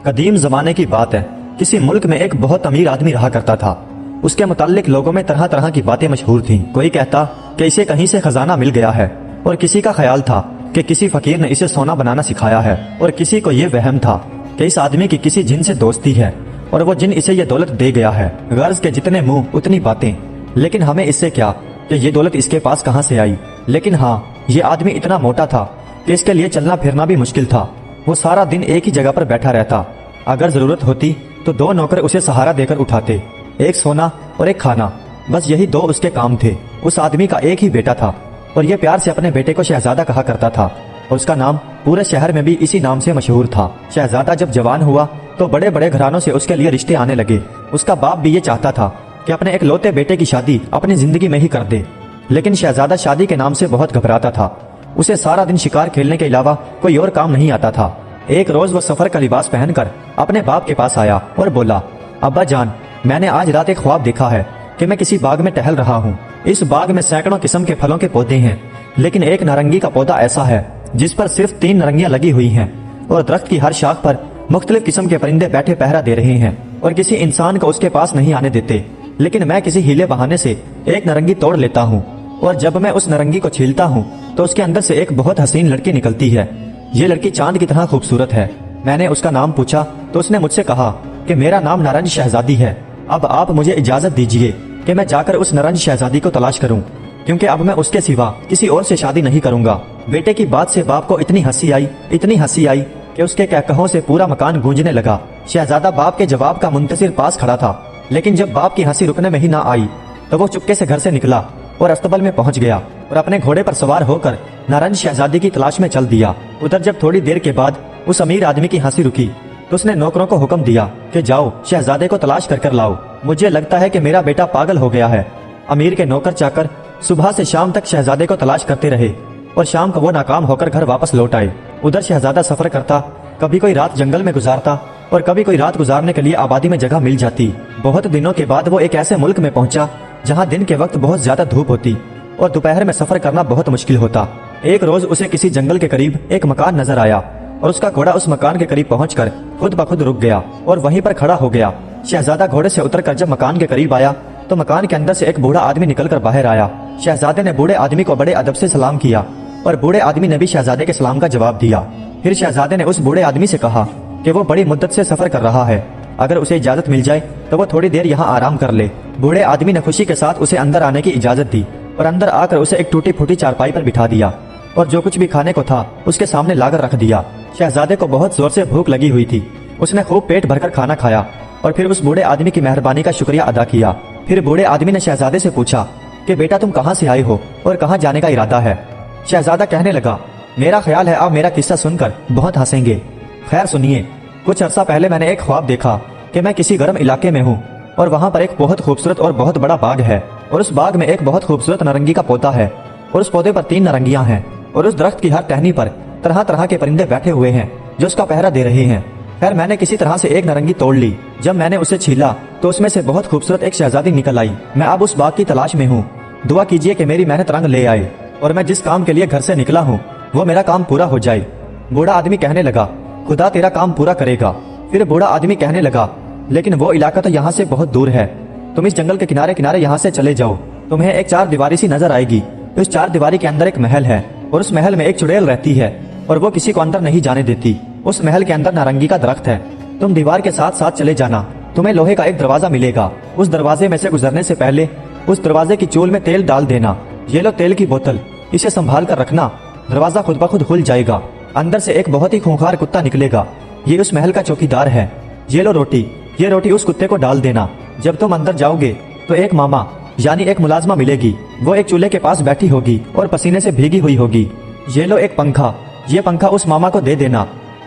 قدیم زمانے کی بات ہے، کسی ملک میں ایک بہت امیر آدمی رہا کرتا تھا۔ اس کے متعلق لوگوں میں طرح طرح کی باتیں مشہور تھیں۔ کوئی کہتا کہ اسے کہیں سے خزانہ مل گیا ہے، اور کسی کا خیال تھا کہ کسی فقیر نے اسے سونا بنانا سکھایا ہے، اور کسی کو یہ وہم تھا کہ اس آدمی کی کسی جن سے دوستی ہے اور وہ جن اسے یہ دولت دے گیا ہے۔ غرض کے جتنے منہ اتنی باتیں، لیکن ہمیں اس سے کیا کہ یہ دولت اس کے پاس کہاں سے آئی۔ لیکن ہاں، یہ آدمی اتنا موٹا تھا کہ اس کے لیے چلنا پھرنا بھی مشکل تھا۔ وہ سارا دن ایک ہی جگہ پر بیٹھا رہتا۔ اگر ضرورت ہوتی تو 2 نوکر اسے سہارا دے کر اٹھاتے، ایک سونا اور ایک کھانا، بس یہی 2 اس کے کام تھے۔ اس آدمی کا ایک ہی بیٹا تھا، اور یہ پیار سے اپنے بیٹے کو شہزادہ کہا کرتا تھا، اور اس کا نام پورے شہر میں بھی اسی نام سے مشہور تھا۔ شہزادہ جب جوان ہوا تو بڑے بڑے گھرانوں سے اس کے لیے رشتے آنے لگے۔ اس کا باپ بھی یہ چاہتا تھا کہ اپنے ایک لوتے بیٹے کی شادی اپنی زندگی میں ہی کر دے، لیکن شہزادہ شادی کے نام سے بہت گھبراتا تھا۔ اسے سارا دن شکار کھیلنے کے علاوہ کوئی اور کام نہیں آتا تھا۔ ایک روز وہ سفر کا لباس پہن کر اپنے باپ کے پاس آیا اور بولا، ابا جان، میں نے آج رات ایک خواب دیکھا ہے کہ میں کسی باغ میں ٹہل رہا ہوں۔ اس باغ میں سینکڑوں قسم کے پھلوں کے پودے ہیں، لیکن ایک نارنگی کا پودا ایسا ہے جس پر صرف 3 نارنگیاں لگی ہوئی ہیں، اور درخت کی ہر شاخ پر مختلف قسم کے پرندے بیٹھے پہرا دے رہے ہیں، اور کسی انسان کو اس کے پاس نہیں آنے دیتے۔ لیکن میں کسی ہیلے بہانے سے ایک نارنگی توڑ لیتا ہوں، اور جب میں اس نارنگی کو چھیلتا ہوں تو اس کے اندر سے ایک بہت حسین لڑکی نکلتی ہے۔ یہ لڑکی چاند کی طرح خوبصورت ہے۔ میں نے اس کا نام پوچھا تو اس نے مجھ سے کہا کہ میرا نام نارنج شہزادی ہے۔ اب آپ مجھے اجازت دیجئے کہ میں جا کر اس نارنج شہزادی کو تلاش کروں، کیونکہ اب میں اس کے سوا کسی اور سے شادی نہیں کروں گا۔ بیٹے کی بات سے باپ کو اتنی ہنسی آئی کہ اس کے کہکہوں سے پورا مکان گونجنے لگا۔ شہزادہ باپ کے جواب کا منتظر پاس کھڑا تھا، لیکن جب باپ کی ہنسی رکنے میں ہی نہ آئی تو وہ چپکے سے گھر سے نکلا اور استبل میں پہنچ گیا اور اپنے گھوڑے پر سوار ہو کر نارنج شہزادی کی تلاش میں چل دیا۔ ادھر جب تھوڑی دیر کے بعد اس امیر آدمی کی ہنسی رکی تو اس نے نوکروں کو حکم دیا کہ جاؤ شہزادے کو تلاش کر لاؤ، مجھے لگتا ہے کہ میرا بیٹا پاگل ہو گیا ہے۔ امیر کے نوکر چاکر صبح سے شام تک شہزادے کو تلاش کرتے رہے، اور شام کو وہ ناکام ہو کر گھر واپس لوٹ آئے۔ ادھر شہزادہ سفر کرتا، کبھی کوئی رات جنگل میں گزارتا اور کبھی کوئی رات گزارنے کے لیے آبادی میں جگہ مل جاتی۔ بہت دنوں کے بعد وہ ایک ایسے ملک میں پہنچا جہاں دن کے وقت بہت زیادہ دھوپ ہوتی اور دوپہر میں سفر کرنا بہت مشکل ہوتا۔ ایک روز اسے کسی جنگل کے قریب ایک مکان نظر آیا، اور اس کا گھوڑا اس مکان کے قریب پہنچ کر خود بخود رک گیا اور وہیں پر کھڑا ہو گیا۔ شہزادہ گھوڑے سے اتر کر جب مکان کے قریب آیا تو مکان کے اندر سے ایک بوڑھا آدمی نکل کر باہر آیا۔ شہزادے نے بوڑھے آدمی کو بڑے ادب سے سلام کیا، اور بوڑھے آدمی نے بھی شہزادے کے سلام کا جواب دیا۔ پھر شہزادے نے اس بوڑھے آدمی سے کہا کہ وہ بڑی مدت سے سفر کر رہا ہے، اگر اسے اجازت مل جائے تو وہ تھوڑی دیر یہاں آرام کر لے۔ بوڑھے آدمی نے خوشی کے ساتھ اسے اندر آنے کی اجازت دی، اور اندر آ کر اسے ایک ٹوٹی پھوٹی چارپائی پر بٹھا دیا، اور جو کچھ بھی کھانے کو تھا اس کے سامنے لا کر رکھ دیا۔ شہزادے کو بہت زور سے بھوک لگی ہوئی تھی۔ اس نے خوب پیٹ بھر کر کھانا کھایا اور پھر اس بوڑھے آدمی کی مہربانی کا شکریہ ادا کیا۔ پھر بوڑھے آدمی نے شہزادے سے پوچھا کہ بیٹا تم کہاں سے آئے ہو اور کہاں جانے کا ارادہ ہے؟ شہزادہ کہنے لگا، میرا خیال ہے آپ میرا قصہ سن کر بہت ہنسیں گے۔ خیر سنیے، کچھ عرصہ پہلے میں نے ایک خواب دیکھا کہ میں کسی گرم علاقے میں ہوں، اور وہاں پر ایک بہت خوبصورت اور بہت بڑا باغ ہے، اور اس باغ میں ایک بہت خوبصورت نارنگی کا پودا ہے، اور اس پودے پر 3 نارنگیاں ہیں، اور اس درخت کی ہر ٹہنی پر طرح طرح کے پرندے بیٹھے ہوئے ہیں جو اس کا پہرا دے رہے ہیں۔ خیر میں نے کسی طرح سے ایک نارنگی توڑ لی۔ جب میں نے اسے چھیلا تو اس میں سے بہت خوبصورت ایک شہزادی نکل آئی۔ میں اب اس باغ کی تلاش میں ہوں، دعا کیجئے کہ میری محنت رنگ لے آئے، اور میں جس کام کے لیے گھر سے نکلا ہوں وہ میرا کام پورا ہو جائے۔ بوڑھا آدمی کہنے لگا، خدا تیرا کام پورا کرے گا۔ پھر بوڑھا آدمی کہنے لگا، لیکن وہ علاقہ تو یہاں سے بہت دور ہے، تم اس جنگل کے کنارے کنارے یہاں سے چلے جاؤ، تمہیں ایک 4 دیواری سی نظر آئے گی۔ اس 4 دیواری کے اندر ایک محل ہے، اور اس محل میں ایک چڑیل رہتی ہے، اور وہ کسی کو اندر نہیں جانے دیتی۔ اس محل کے اندر نارنگی کا درخت ہے، تم دیوار کے ساتھ ساتھ چلے جانا، تمہیں لوہے کا ایک دروازہ ملے گا، اس دروازے میں سے گزرنے سے پہلے اس دروازے کی چول میں تیل ڈال دینا، یہ لو تیل کی بوتل، اسے سنبھال کر رکھنا، دروازہ خود بخود کھل جائے گا، اندر سے ایک بہت ہی خونخوار کتا نکلے گا، یہ اس محل کا چوکیدار ہے، یہ لو روٹی، یہ روٹی اس کتے کو ڈال دینا۔ جب تم اندر جاؤ گے تو ایک ماما یعنی ایک ملازمہ ملے گی، وہ ایک چولہے کے پاس بیٹھی ہوگی اور پسینے سے بھیگی ہوئی ہوگی، یہ لو ایک پنکھا، یہ پنکھا اس ماما کو دے دینا۔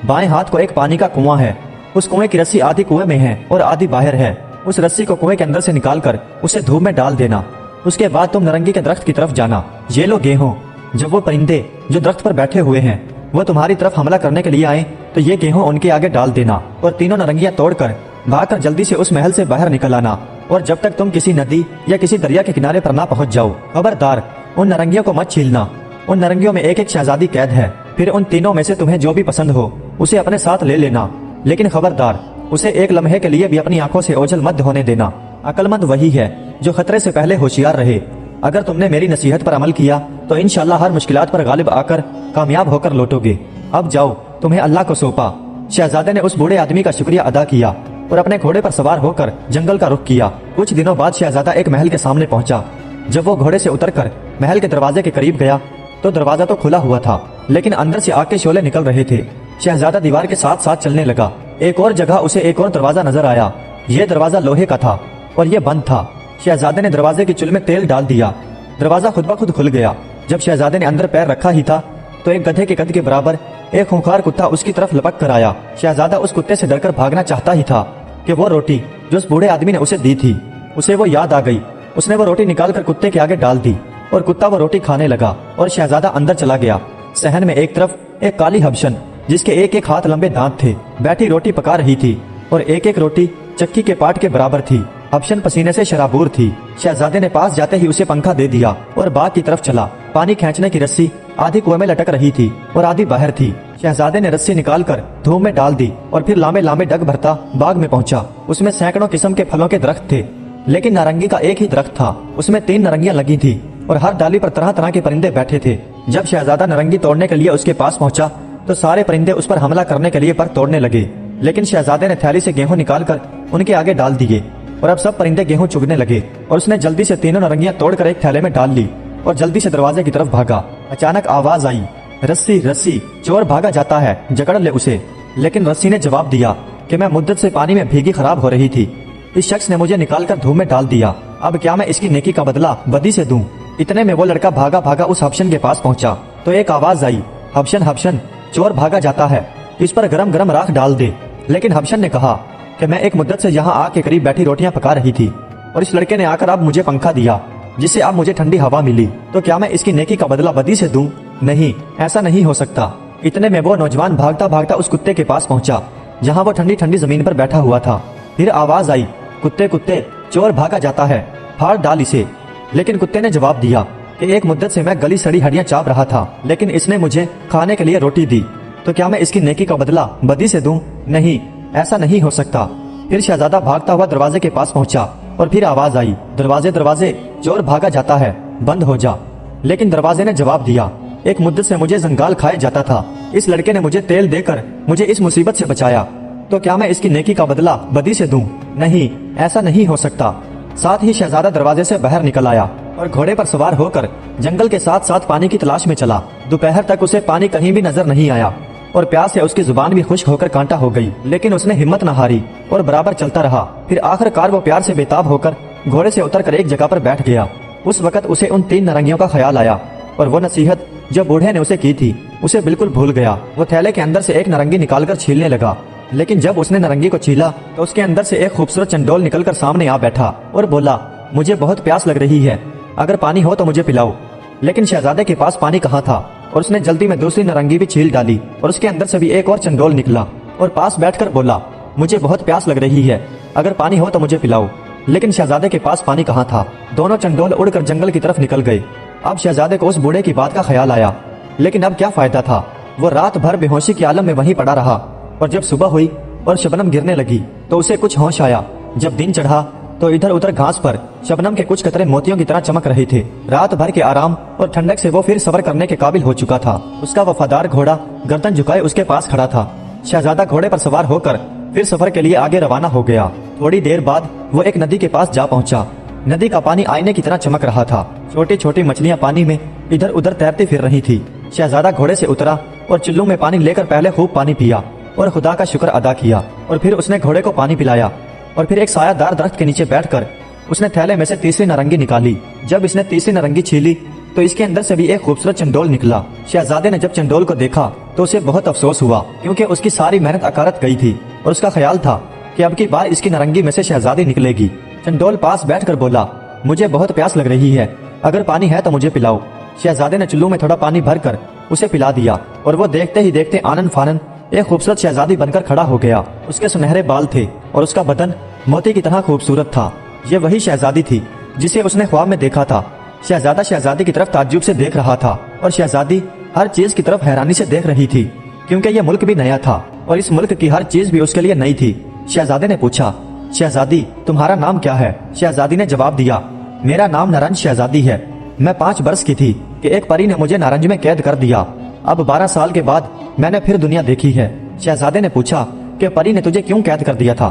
بائیں ہاتھ کو ایک پانی کا کنواں ہے، اس کنویں کی رسی آدھی کنویں میں ہے اور آدھی باہر ہے، اس رسی کو کنویں کے اندر سے نکال کر اسے دھوپ میں ڈال دینا۔ اس کے بعد تم نارنگی کے درخت کی طرف جانا، یہ لو گیہوں، جب وہ پرندے جو درخت پر بیٹھے ہوئے ہیں وہ تمہاری طرف حملہ کرنے کے لیے آئیں تو یہ گیہوں ان کے آگے ڈال دینا، اور 3 نارنگیاں توڑ کر بھاگ کر جلدی سے اس محل سے باہر نکل آنا، اور جب تک تم کسی ندی یا کسی دریا کے کنارے پر نہ پہنچ جاؤ، خبردار ان نارنگیوں کو مت چھیلنا، ان نارنگیوں میں ایک ایک شہزادی قید ہے، پھر ان تینوں میں سے تمہیں جو بھی پسند ہو اسے اپنے ساتھ لے لینا، लेकिन खबरदार, उसे एक लम्हे के लिए भी अपनी आंखों से ओझल मत होने देना। अक्लमंद वही है जो खतरे से पहले होशियार रहे। अगर तुमने मेरी नसीहत पर अमल किया तो इंशाअल्लाह हर मुश्किलात पर गालिब आकर कामयाब होकर लौटोगे। अब जाओ, तुम्हें अल्लाह को सौंपा। शहजादे ने उस बूढ़े आदमी का शुक्रिया अदा किया और अपने घोड़े पर सवार होकर जंगल का रुख किया। कुछ दिनों बाद शहजादा एक महल के सामने पहुंचा। जब वो घोड़े से उतरकर महल के दरवाजे के करीब गया तो दरवाजा तो खुला हुआ था, लेकिन अंदर से आग के शोले निकल रहे थे। शहजादा दीवार के साथ साथ चलने लगा। एक और जगह उसे एक और दरवाजा नजर आया। यह दरवाजा लोहे का था और यह बंद था। शहजादे ने दरवाजे की चुल में तेल डाल दिया। दरवाजा खुद ब खुद खुल गया। जब शहजादे ने अंदर पैर रखा ही था तो एक गधे के कद के बराबर एक खूंखार कुत्ता उसकी तरफ लपक कर आया। शहजादा उस कुत्ते से डरकर भागना चाहता ही था कि वो रोटी जो उस बूढ़े आदमी ने उसे दी थी, उसे वो याद आ गई। उसने वो रोटी निकालकर कुत्ते के आगे डाल दी और कुत्ता वो रोटी खाने लगा और शहजादा अंदर चला गया। सहन में एक तरफ एक काली हबशन जिसके एक एक हाथ लंबे दांत थे बैठी रोटी पका रही थी और एक एक रोटी चक्की के पाट के बराबर थी। हबशन पसीने से शराबूर थी। शहजादे ने पास जाते ही उसे पंखा दे दिया और बाग की तरफ चला। पानी खींचने की रस्सी आधी कुएं में लटक रही थी और आधी बाहर थी। शहजादे ने रस्सी निकालकर धूम में डाल दी और फिर लांबे लांबे डग भरता बाग में पहुंचा। उसमें सैकड़ों किस्म के फलों के दरख्त थे, लेकिन नारंगी का एक ही दरख्त था। उसमें 3 नारंगियां लगी थी और हर डाली पर तरह तरह के परिंदे बैठे थे। जब शहजादा नारंगी तोड़ने के लिए उसके पास पहुंचा तो सारे परिंदे उस पर हमला करने के लिए पर तोड़ने लगे, लेकिन शहजादे ने थैली से गेहूं निकालकर उनके आगे डाल दिए और अब सब परिंदे गेहूं चुगने लगे और उसने जल्दी से तीनों नारंगियां तोड़कर एक थैले में डाल ली और जल्दी से दरवाजे की तरफ भागा। अचानक आवाज आई, रस्सी रस्सी, चोर भागा जाता है, जकड़ ले उसे। लेकिन रस्सी ने जवाब दिया कि मैं मुद्दत से पानी में भीगी खराब हो रही थी। इस शख्स ने मुझे निकालकर धूम में डाल दिया। अब क्या मैं इसकी नेकी का बदला बदी से दूं? इतने में वो लड़का भागा भागा उस हबशन के पास पहुंचा तो एक आवाज आई, हबशन हबशन, चोर भागा जाता है, इस पर गरम गरम राख डाल दे। लेकिन हबशन ने कहा कि मैं एक मुद्दत से यहाँ आग के करीब बैठी रोटियां पका रही थी और इस लड़के ने आकर अब मुझे पंखा दिया जिससे अब मुझे ठंडी हवा मिली, तो क्या मैं इसकी नेकी का बदला बदी से दूं? नहीं, ऐसा नहीं हो सकता। इतने में वो नौजवान भागता भागता उस कुत्ते के पास पहुंचा जहाँ वो ठंडी ठंडी जमीन पर बैठा हुआ था। फिर आवाज आई, कुत्ते कुत्ते, चोर भागा जाता है, फाड़ डाल इसे। लेकिन कुत्ते ने जवाब दिया कि एक मुद्दत से मैं गली सड़ी हड्डियां चाप रहा था, लेकिन इसने मुझे खाने के लिए रोटी दी, तो क्या मैं इसकी नेकी का बदला बदी से दूं? नहीं, ऐसा नहीं हो सकता। फिर शहजादा भागता हुआ दरवाजे के पास पहुंचा और फिर आवाज आई, दरवाजे दरवाजे, चोर भागा जाता है, बंद हो जा। लेकिन दरवाजे ने जवाब दिया, एक मुद्दत से मुझे जंगाल खाया जाता था, इस लड़के ने मुझे तेल देकर मुझे इस मुसीबत से बचाया, तो क्या मैं इसकी नेकी का बदला बदी से दूं? नहीं, ऐसा नहीं हो सकता। साथ ही शहजादा दरवाजे से बाहर निकल आया और घोड़े पर सवार होकर जंगल के साथ साथ पानी की तलाश में चला। दोपहर तक उसे पानी कहीं भी नजर नहीं आया और प्यास से उसकी जुबान भी खुश्क होकर कांटा हो गई, लेकिन उसने हिम्मत न हारी और बराबर चलता रहा। फिर आखिरकार वो प्यार से बेताब होकर घोड़े से उतरकर एक जगह पर बैठ गया। उस वक्त उसे उन 3 नारंगियों का ख्याल आया और वो नसीहत जो बूढ़े ने उसे की थी उसे बिल्कुल भूल गया। वो थैले के अंदर से एक नारंगी निकालकर छीलने लगा, लेकिन जब उसने नारंगी को छीला तो उसके अंदर से एक खूबसूरत चंडोल निकलकर सामने आ बैठा और बोला, मुझे बहुत प्यास लग रही है, अगर पानी हो तो मुझे पिलाओ। लेकिन शहजादे के पास पानी कहाँ था और उसने जल्दी में दूसरी नारंगी भी छील डाली और उसके अंदर से भी एक और चंडोल निकला और पास बैठकर बोला, मुझे बहुत प्यास लग रही है, अगर पानी हो तो मुझे पिलाओ। लेकिन शहजादे के पास पानी कहाँ था। दोनों चंडोल उड़कर जंगल की तरफ निकल गए। अब शहजादे को उस बूढ़े की बात का ख्याल आया, लेकिन अब क्या फायदा था। वो रात भर बेहोशी के आलम में वहीं पड़ा रहा और जब सुबह हुई और शबनम गिरने लगी तो उसे कुछ होश आया। जब दिन चढ़ा तो इधर उधर घास पर शबनम के कुछ कतरे मोतियों की तरह चमक रहे थे। रात भर के आराम और ठंडक से वो फिर सफर करने के काबिल हो चुका था। उसका वफादार घोड़ा गर्दन झुकाए उसके पास खड़ा था। शहजादा घोड़े पर सवार होकर फिर सफर के लिए आगे रवाना हो गया। थोड़ी देर बाद वो एक नदी के पास जा पहुंचा। नदी का पानी आईने की तरह चमक रहा था। छोटी छोटी मछलियां पानी में इधर उधर तैरती फिर रही थी। शहजादा घोड़े से उतरा और चुल्लू में पानी लेकर पहले खूब पानी पिया और खुदा का शुक्र अदा किया और फिर उसने घोड़े को पानी पिलाया और फिर एक सायादार दरख्त के नीचे बैठकर उसने थैले में से तीसरी नारंगी निकाली। जब इसने तीसरी नारंगी छीली तो इसके अंदर से भी एक खूबसूरत चंडोल निकला। शहजादे ने जब चंडोल को देखा तो उसे बहुत अफसोस हुआ, क्योंकि उसकी सारी मेहनत अकारत गई थी और उसका ख्याल था कि अब की बार इसकी नारंगी में से शहजादी निकलेगी। चंडोल पास बैठकर बोला, मुझे बहुत प्यास लग रही है, अगर पानी है तो मुझे पिलाओ। शहजादे ने चुल्लू में थोड़ा पानी भरकर उसे पिला दिया और वो देखते ही देखते आनन फानन एक खूबसूरत शहजादी बनकर खड़ा हो गया। उसके सुनहरे बाल थे और उसका बदन मोती की तरह खूबसूरत था। ये वही शहजादी थी जिसे उसने ख्वाब में देखा था। शहजादा शहजादी की तरफ ताज्जुब से देख रहा था और शहजादी हर चीज की तरफ हैरानी से देख रही थी, क्योंकि यह मुल्क भी नया था और इस मुल्क की हर चीज भी उसके लिए नई थी। शहजादे ने पूछा, शहजादी तुम्हारा नाम क्या है? शहजादी ने जवाब दिया, मेरा नाम नारंज शहजादी है। मैं 5 बरस की थी कि एक परी ने मुझे नारंज में कैद कर दिया। अब 12 साल के बाद मैंने फिर दुनिया देखी है। शहजादे ने पूछा कि परी ने तुझे क्यों कैद कर दिया था?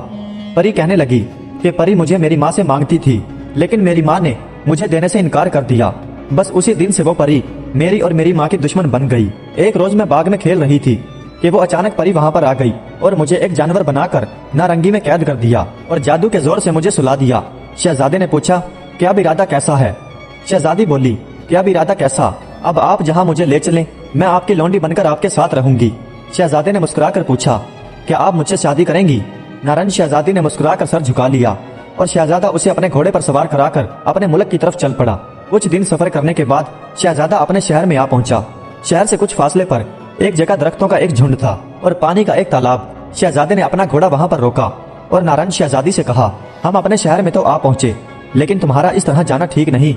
परी कहने लगी कि परी मुझे मेरी माँ से मांगती थी, लेकिन मेरी माँ ने मुझे देने से इनकार कर दिया। बस उसी दिन से वो परी मेरी और मेरी माँ की दुश्मन बन गई। एक रोज मैं बाग में खेल रही थी कि वो अचानक परी वहाँ पर आ गई और मुझे एक जानवर बनाकर नारंगी में कैद कर दिया और जादू के जोर से मुझे सुला दिया। शहजादे ने पूछा, क्या अब इरादा कैसा है? शहजादी बोली, क्या अब इरादा कैसा? अब आप जहाँ मुझे ले चलें, मैं आपकी लौंडी बनकर आपके साथ रहूंगी। शहजादे ने मुस्कुराकर पूछा, क्या आप मुझसे शादी करेंगी? नारंज शहजादी ने मुस्कुराकर सर झुका लिया और शहजादा उसे अपने घोड़े पर सवार कराकर अपने मुल्क की तरफ चल पड़ा। कुछ दिन सफर करने के बाद शहजादा अपने शहर में आ पहुंचा। शहर से कुछ फासले पर एक जगह दरख्तों का एक झुंड था और पानी का एक तालाब। शहजादे ने अपना घोड़ा वहां पर रोका और नारंज शहजादी से कहा, हम अपने शहर में तो आ पहुंचे, लेकिन तुम्हारा इस तरह जाना ठीक नहीं।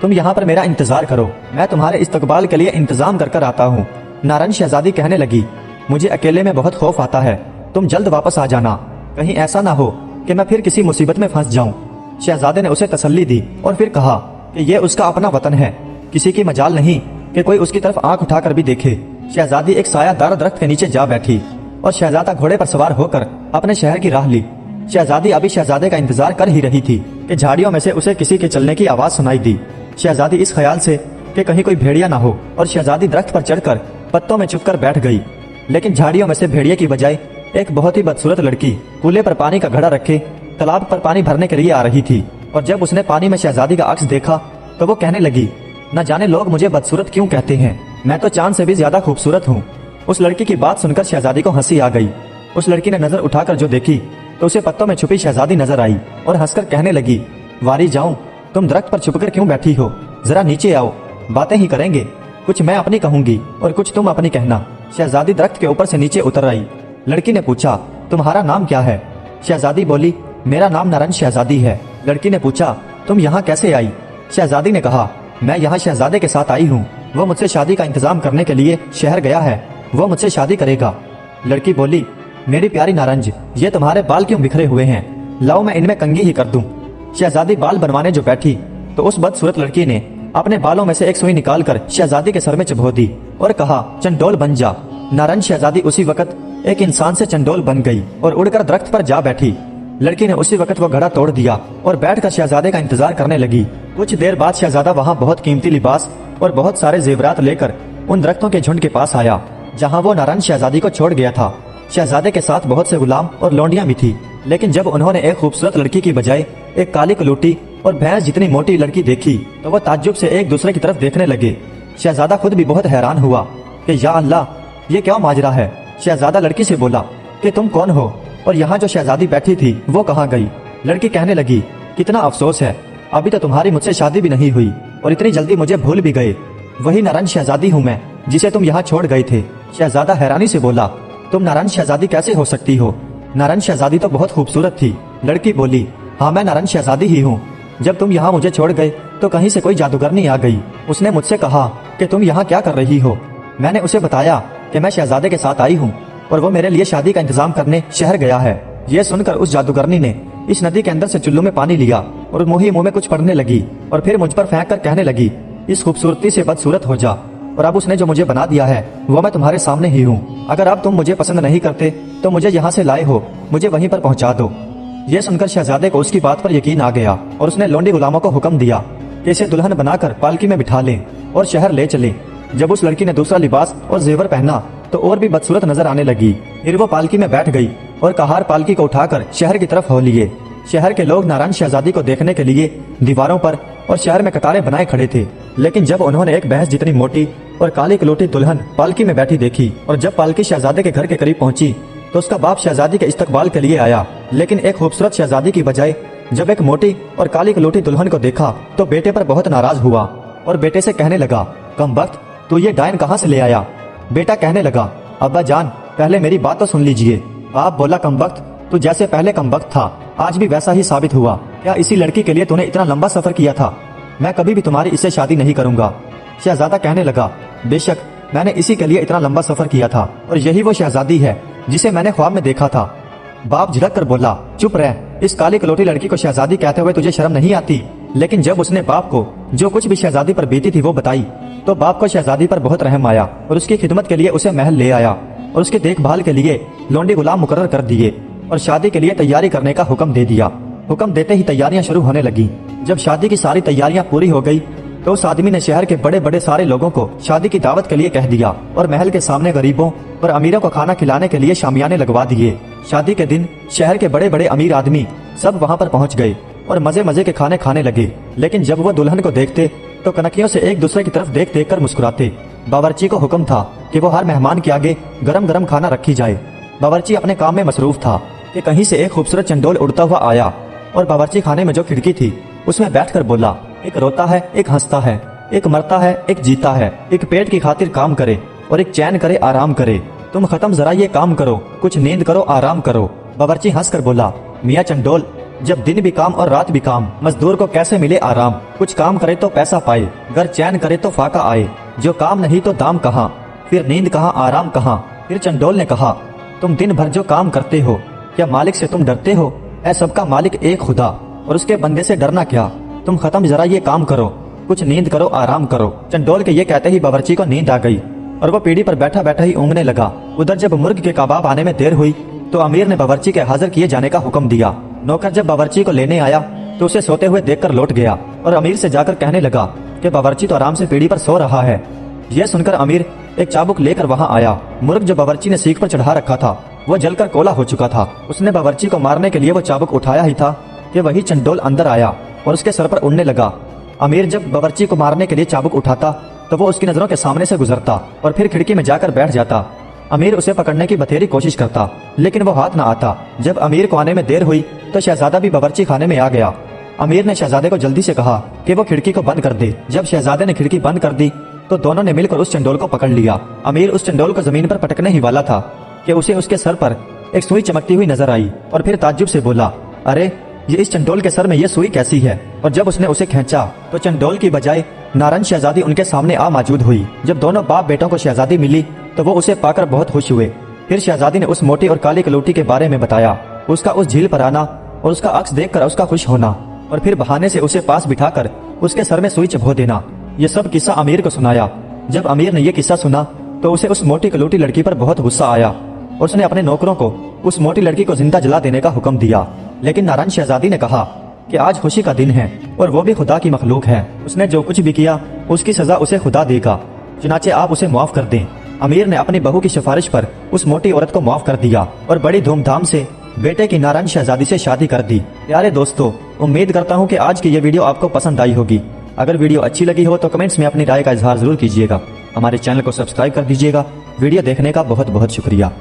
तुम यहाँ पर मेरा इंतजार करो, मैं तुम्हारे इस्तकबाल के लिए इंतजाम कर आता हूँ। नारंज शहजादी कहने लगी, मुझे अकेले में बहुत खौफ आता है, तुम जल्द वापस आ जाना, कहीं ऐसा ना हो कि मैं फिर किसी मुसीबत में फंस जाऊं। शहजादे ने उसे तसल्ली दी और फिर कहा कि ये उसका अपना वतन है, किसी की मजाल नहीं कि कोई उसकी तरफ आंख उठाकर भी देखे। शहजादी एक सायादार दरख्त के नीचे जा बैठी और शहजादा घोड़े पर सवार होकर अपने शहर की राह ली। शहजादी अभी शहजादे का इंतजार कर ही रही थी कि झाड़ियों में से उसे किसी के चलने की आवाज सुनाई दी। शहजादी इस ख्याल से कि कहीं कोई भेड़िया ना हो और शहजादी दरख्त पर चढ़कर पत्तों में छुपकर बैठ गई। लेकिन झाड़ियों में से भेड़िए की बजाय एक बहुत ही बदसूरत लड़की कूले पर पानी का घड़ा रखे तालाब पर पानी भरने के लिए आ रही थी। और जब उसने पानी में शहजादी का अक्स देखा तो वो कहने लगी, न जाने लोग मुझे बदसूरत क्यों कहते हैं, मैं तो चांद से भी ज्यादा खूबसूरत हूँ। उस लड़की की बात सुनकर शहजादी को हंसी आ गई। उस लड़की ने नजर उठाकर जो देखी तो उसे पत्तों में छुपी शहजादी नजर आई और हंसकर कहने लगी, वारी जाऊं, तुम दरख्त पर छुपकर क्यों बैठी हो? जरा नीचे आओ, बातें ही करेंगे, कुछ मैं अपनी कहूंगी और कुछ तुम अपनी कहना। शहजादी दरख्त के ऊपर से नीचे उतर आई। लड़की ने पूछा, तुम्हारा नाम क्या है? शहजादी बोली, मेरा नाम नारंज शहजादी है। लड़की ने पूछा, तुम यहाँ कैसे आई? शहजादी ने कहा, मैं यहाँ शहजादे के साथ आई हूँ, वो मुझसे शादी का इंतजाम करने के लिए शहर गया है, वो मुझसे शादी करेगा। लड़की बोली, मेरी प्यारी नारंज, ये तुम्हारे बाल क्यों बिखरे हुए हैं? लाओ मैं इनमें कंघी ही कर दूं। शहजादी बाल बनवाने जो बैठी तो उस बदसूरत लड़की ने अपने बालों में से एक सुई निकालकर शहजादी के सर में चुभो दी और कहा, चंडोल बन जा। नारंज शहजादी उसी वक्त एक इंसान से चंडोल बन गई और उड़कर दरख्त पर जा बैठी। लड़की ने उसी वक्त वो घड़ा तोड़ दिया और बैठकर शहजादे का इंतजार करने लगी। कुछ देर बाद शहजादा वहाँ बहुत कीमती लिबास और बहुत सारे जेवरात लेकर उन दरख्तों के झुंड के पास आया जहाँ वो नारंज शहजादी को छोड़ गया था। शहजादे के साथ बहुत से गुलाम और लौंडियां भी थी, लेकिन जब उन्होंने एक खूबसूरत लड़की की बजाय एक काली कलूटी और भैंस जितनी मोटी लड़की देखी तो वो ताज्जुब से एक दूसरे की तरफ देखने लगे। शहजादा खुद भी बहुत हैरान हुआ कि या अल्लाह, ये क्या माजरा है। शहजादा लड़की से बोला कि तुम कौन हो और यहाँ जो शहजादी बैठी थी वो कहाँ गई? लड़की कहने लगी, कितना अफसोस है, अभी तो तुम्हारी मुझसे शादी भी नहीं हुई और इतनी जल्दी मुझे भूल भी गए। वही नारंज शहजादी हूँ मैं जिसे तुम यहाँ छोड़ गए थे। शहजादा हैरानी से बोला, तुम नारंज शहजादी कैसे हो सकती हो? नारंज शहजादी तो बहुत खूबसूरत थी। लड़की बोली, हाँ मैं नारंज शहजादी ही हूँ। जब तुम यहाँ मुझे छोड़ गए तो कहीं से कोई जादूगरनी आ गई। उसने मुझसे कहा कि तुम यहाँ क्या कर रही हो। मैंने उसे बताया कि मैं शहजादे के साथ आई हूँ और वो मेरे लिए शादी का इंतजाम करने शहर गया है। ये सुनकर उस जादूगरनी ने इस नदी के अंदर से चुल्लू में पानी लिया और मुंह में कुछ पड़ने लगी और फिर मुझ पर फेंक कर कहने लगी, इस खूबसूरती से बदसूरत हो जा। और अब उसने जो मुझे बना दिया है वो मैं तुम्हारे सामने ही हूँ। अगर अब तुम मुझे पसंद नहीं करते तो मुझे यहाँ से लाए हो, मुझे वहीं पर पहुँचा दो। ये सुनकर शहजादे को उसकी बात पर यकीन आ गया और उसने लौंडी गुलामों को हुक्म दिया कि इसे दुल्हन बनाकर पालकी में बिठा लें और शहर ले चले। जब उस लड़की ने दूसरा लिबास और जेवर पहना तो और भी बदसूरत नजर आने लगी। फिर वो पालकी में बैठ गई और कहार पालकी को उठाकर शहर की तरफ हो लिए। शहर के लोग नारंज शहजादी को देखने के लिए दीवारों पर और शहर में कतारें बनाए खड़े थे। लेकिन जब उन्होंने एक भैंस जितनी मोटी और काली कलूटी दुल्हन पालकी में बैठी देखी और जब पालकी शहजादे के घर के करीब पहुंची तो उसका बाप शहजादी के इस्तकबाल के लिए आया। लेकिन एक खूबसूरत शहजादी की बजाय जब एक मोटी और काली कलूटी दुल्हन को देखा तो बेटे पर बहुत नाराज हुआ और बेटे से कहने लगा, कमबख्त, तू ये डायन कहाँ से ले आया? बेटा कहने लगा, अब्बा जान, पहले मेरी बात तो सुन लीजिए। आप बोला, कमबख्त, तू जैसे पहले कमबख्त था आज भी वैसा ही साबित हुआ। क्या इसी लड़की के लिए तूने इतना लंबा सफर किया था? मैं कभी भी तुम्हारी इससे शादी नहीं करूंगा। शहजादा कहने लगा, बेशक मैंने इसी के लिए इतना लंबा सफर किया था और यही वो शहजादी है जिसे मैंने ख्वाब में देखा था। बाप झिड़क कर बोला, चुप रह, इस काली कलोटी लड़की को शहजादी कहते हुए तुझे शर्म नहीं आती? लेकिन जब उसने बाप को जो कुछ भी शहजादी पर बीती थी वो बताई, तो बाप को शहजादी पर बहुत रहम आया और उसकी खिदमत के लिए उसे महल ले आया और उसकी देखभाल के लिए लोंडी गुलाम मुकर्रर कर दिए और शादी के लिए तैयारी करने का हुक्म दे दिया। हुक्म देते ही तैयारियां शुरू होने लगी। जब शादी की सारी तैयारियां पूरी हो गई तो उस आदमी ने शहर के बड़े बड़े सारे लोगों को शादी की दावत के लिए कह दिया और महल के सामने गरीबों और अमीरों को खाना खिलाने के लिए शामियाने लगवा दिए। शादी के दिन शहर के बड़े बड़े अमीर आदमी सब वहां पर पहुंच गए और मजे मजे के खाने खाने लगे। लेकिन जब वो दुल्हन को देखते तो कनखियों से एक दूसरे की तरफ देख देख कर मुस्कुराते। बावर्ची को हुक्म था कि वो हर मेहमान के आगे गरम गरम खाना रखी जाए। बावर्ची अपने काम में मसरूफ था कि कहीं से एक खूबसूरत चंडोल उड़ता हुआ आया और बावर्ची खाने में जो खिड़की थी उसमें बैठकर बोला, एक रोता है, एक हंसता है, एक मरता है, एक जीता है, एक पेट की खातिर काम करे और एक चैन करे, आराम करे। तुम खत्म जरा ये काम करो, कुछ नींद करो, आराम करो। बावर्ची हंसकर बोला, मियाँ चंडोल, जब दिन भी काम और रात भी काम, मजदूर को कैसे मिले आराम? कुछ काम करे तो पैसा पाए, घर चैन करे तो फाका आए। जो काम नहीं तो दाम कहाँ, फिर नींद कहाँ, आराम कहाँ? फिर चंडोल ने कहा, तुम दिन भर जो काम करते हो, क्या मालिक से तुम डरते हो? ऐ सबका मालिक एक खुदा और उसके बंदे से डरना क्या? तुम खत्म जरा ये काम करो, कुछ नींद करो, आराम करो। चंडोल के ये कहते ही बावर्ची को नींद आ गई और वो पीढ़ी पर बैठा बैठा ही ऊँगने लगा। उधर जब मुर्ग के कबाब आने में देर हुई तो अमीर ने बावर्ची के हाजिर किए जाने का हुक्म दिया। नौकर जब बावर्ची को लेने आया तो उसे सोते हुए देखकर लौट गया और अमीर से जाकर कहने लगा कि बावर्ची तो आराम से पीढ़ी पर सो रहा है। यह सुनकर अमीर एक चाबुक लेकर वहां आया। मुर्ग जो बावर्ची ने सीख पर चढ़ा रखा था वो जलकर कोला हो चुका था। उसने बावर्ची को मारने के लिए वो चाबुक उठाया ही था कि वही चंडोल अंदर आया और उसके सर पर उड़ने लगा। अमीर जब बावर्ची को मारने के लिए चाबुक उठाता तो वो उसकी नजरों के सामने से गुजरता और फिर खिड़की में जाकर बैठ जाता। अमीर उसे पकड़ने की बथेरी कोशिश करता लेकिन वो हाथ न आता। जब अमीर को आने में देर हुई तो शहजादा भी बावर्ची खाने में आ गया। अमीर ने शहजादे को जल्दी से कहा कि वो खिड़की को बंद कर दे। जब शहजादे ने खिड़की बंद कर दी तो दोनों ने मिलकर उस चंडोल को पकड़ लिया। अमीर उस चंडोल को जमीन पर पटकने ही वाला था कि उसे उसके सर पर एक सुई चमकती हुई नजर आई और फिर ताज्जुब से बोला, अरे ये इस चंडोल के सर में ये सुई कैसी है? और जब उसने उसे खींचा तो चंडोल की बजाय नारंग शहजादी उनके सामने आ मौजूद हुई। जब दोनों बाप बेटों को शहजादी मिली तो वो उसे पाकर बहुत खुश हुए। फिर शहजादी ने उस मोटी और काली कलोटी के बारे में बताया, उसका उस झील पर आना और उसका अक्स देखकर उसका खुश होना और फिर बहाने से उसे पास बिठाकर उसके सर में सुई चबो देना। ये सब किस्सा अमीर को सुनाया। जब अमीर ने यह किस्सा सुना तो उसे उस मोटी कलोटी लड़की पर बहुत गुस्सा आया और उसने अपने नौकरों को उस मोटी लड़की को जिंदा जला देने का हुक्म दिया। लेकिन नारंग शहजादी ने कहा कि आज खुशी का दिन है और वो भी खुदा की मखलूक है, उसने जो कुछ भी किया उसकी सजा उसे खुदा देगा, चुनाचे आप उसे माफ कर दें। अमीर ने अपनी बहू की सिफारिश पर उस मोटी औरत को माफ कर दिया और बड़ी धूमधाम से बेटे की नारंग शहजादी से शादी कर दी। प्यारे दोस्तों, उम्मीद करता हूँ कि आज की ये वीडियो आपको पसंद आई होगी। अगर वीडियो अच्छी लगी हो तो कमेंट्स में अपनी राय का इजहार जरूर कीजिएगा। हमारे चैनल को सब्सक्राइब कर दीजिएगा। वीडियो देखने का बहुत बहुत शुक्रिया।